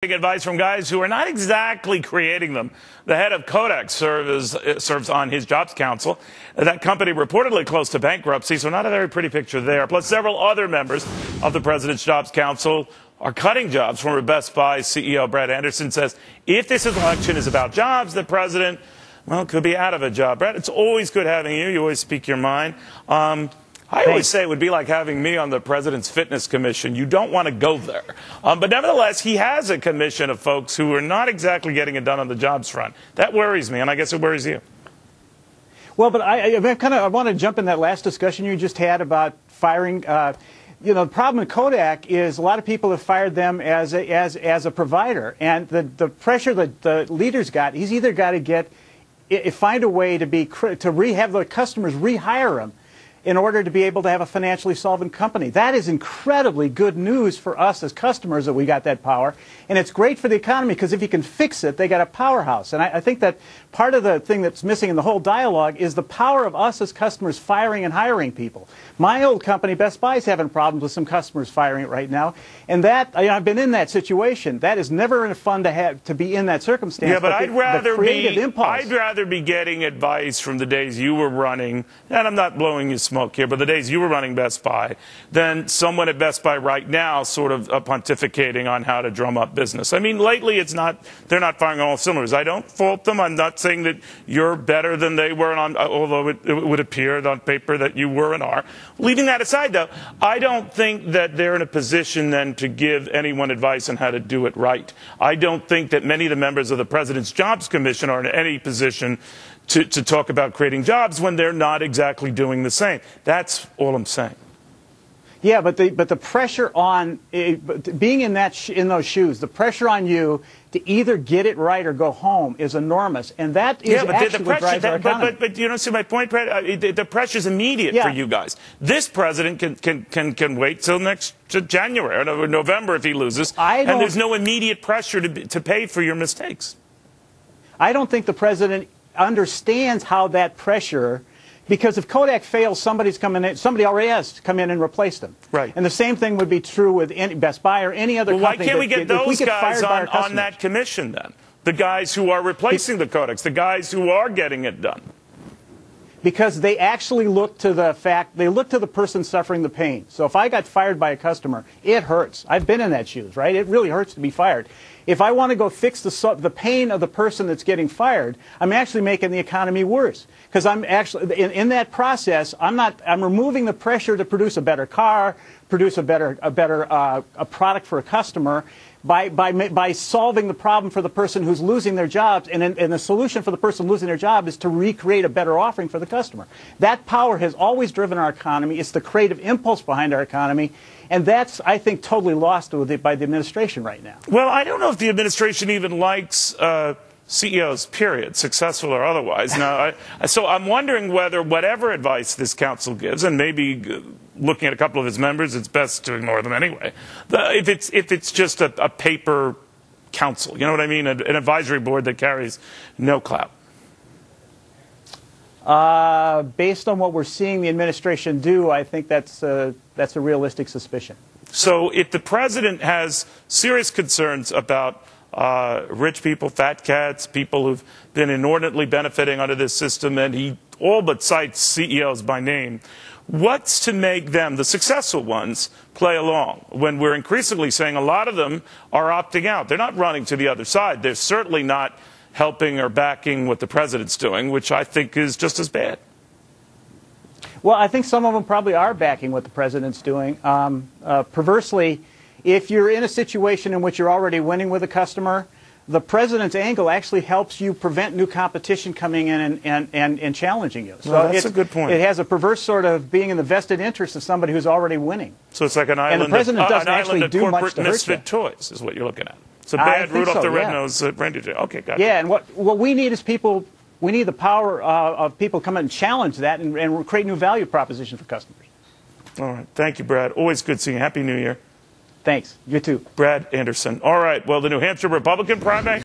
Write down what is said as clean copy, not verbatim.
Advice from guys who are not exactly creating them. The head of Kodak serves on his jobs council. That company reportedly close to bankruptcy, so not a very pretty picture there. Plus, several other members of the president's jobs council are cutting jobs. Former Best Buy CEO Brad Anderson says if this election is about jobs, the president, well, could be out of a job. Brad, it's always good having you. You always speak your mind. I always say it would be like having me on the President's Fitness Commission. You don't want to go there. But nevertheless, he has a commission of folks who are not exactly getting it done on the jobs front. That worries me, and I guess it worries you. Well, but I want to jump in that last discussion you just had about firing. The problem with Kodak is a lot of people have fired them as a provider. And the pressure that the leaders got, he's either got to find a way to have the customers rehire him in order to be able to have a financially solvent company. That is incredibly good news for us as customers that we got that power. And it's great for the economy because if you can fix it, they got a powerhouse. And I think that part of the thing that's missing in the whole dialogue is the power of us as customers firing and hiring people. My old company, Best Buy, is having problems with some customers firing it right now. And that, I've been in that situation. That is never fun to be in that circumstance. Yeah, but I'd rather be getting advice from the days you were running, and I'm not blowing you smoke here, but the days you were running Best Buy, than someone at Best Buy right now sort of pontificating on how to drum up business. I mean, lately they're not firing on all cylinders. I don't fault them. I'm not saying that you're better than they were, although it would appear on paper that you were and are. Leaving that aside, though, I don't think that they're in a position then to give anyone advice on how to do it right. I don't think that many of the members of the President's Jobs Commission are in any position to talk about creating jobs when they're not exactly doing the same. That's all I'm saying. Yeah, but the pressure on being in those shoes, the pressure on you to either get it right or go home is enormous, and that is actually what drives our economy. But you don't see my point, Brad. The pressure's immediate for you guys. This president can wait till next January or November if he loses, and there's no immediate pressure to pay for your mistakes. I don't think the president understands how that pressure. Because if Kodak fails, somebody already has come in and replaced them. Right. And the same thing would be true with any Best Buy or any other company. Why can't we get those guys on that commission then? The guys who are replacing the Kodaks, the guys who are getting it done. Because they actually look to the person suffering the pain. So if I got fired by a customer, it hurts. I've been in that shoes, right? It really hurts to be fired. If I want to go fix the pain of the person that's getting fired, I'm actually making the economy worse. Because I'm actually, in that process, I'm removing the pressure to produce a better car, produce a better product for a customer, by solving the problem for the person who's losing their jobs, and the solution for the person losing their job is to recreate a better offering for the customer. That power has always driven our economy. It's the creative impulse behind our economy, and that's, I think, totally lost by the administration right now. Well, I don't know if the administration even likes CEOs, period, successful or otherwise. Now, so I'm wondering whether whatever advice this council gives, and maybe looking at a couple of its members, it's best to ignore them anyway. If it's just a paper council, you know what I mean, an advisory board that carries no clout. Based on what we're seeing the administration do, I think that's a realistic suspicion. So if the president has serious concerns about rich people, fat cats, people who've been inordinately benefiting under this system, and he all but cites CEOs by name, what's to make them, the successful ones, play along when we're increasingly saying a lot of them are opting out? They're not running to the other side. They're certainly not helping or backing what the president's doing, which I think is just as bad. Well, I think some of them probably are backing what the president's doing. Perversely, if you're in a situation in which you're already winning with a customer, the president's angle actually helps you prevent new competition coming in and challenging you. So well, that's a good point. It has a perverse sort of being in the vested interest of somebody who's already winning. So it's like an island, and the president doesn't actually do much to hurt misfit toys is what you're looking at. It's a bad Rudolph the Red-Nosed reindeer. Okay, got it. Yeah, and what we need is people. We need the power of people come in and challenge that and create new value propositions for customers. All right. Thank you, Brad. Always good seeing you. Happy New Year. Thanks. You too. Brad Anderson. All right. Well, the New Hampshire Republican primary.